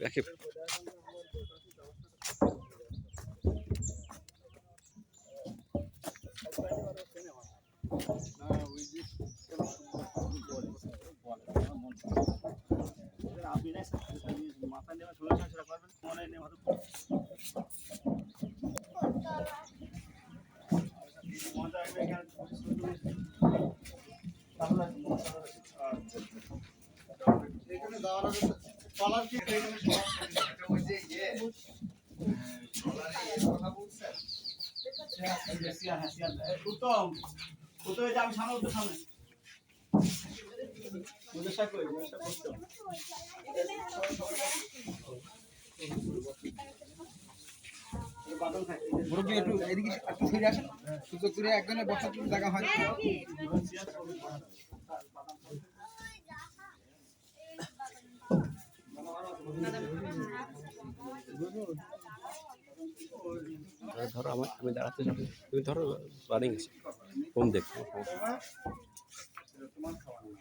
রাকিব মাথা নেওয়া চলে সেটা পারবেন মনে নেওয়া এখানে যাওয়ার আগে টলার কি এখানে ওই যে ইয়ে টলারে কথা বলছেন উত্তম উত্তম যে আমি সামনে উত্তর সামনে মুদশা কই মুদশা করতে মুরব্বী একটু এদিকে একটু ফিরে আসেন সুযোগ করে একজনের বসার জন্য জায়গা হয় ধরো আমি দাঁড়াতে যাবো তুমি ধরো রানিং আছে ফোন দেখো তোমার খাওয়া না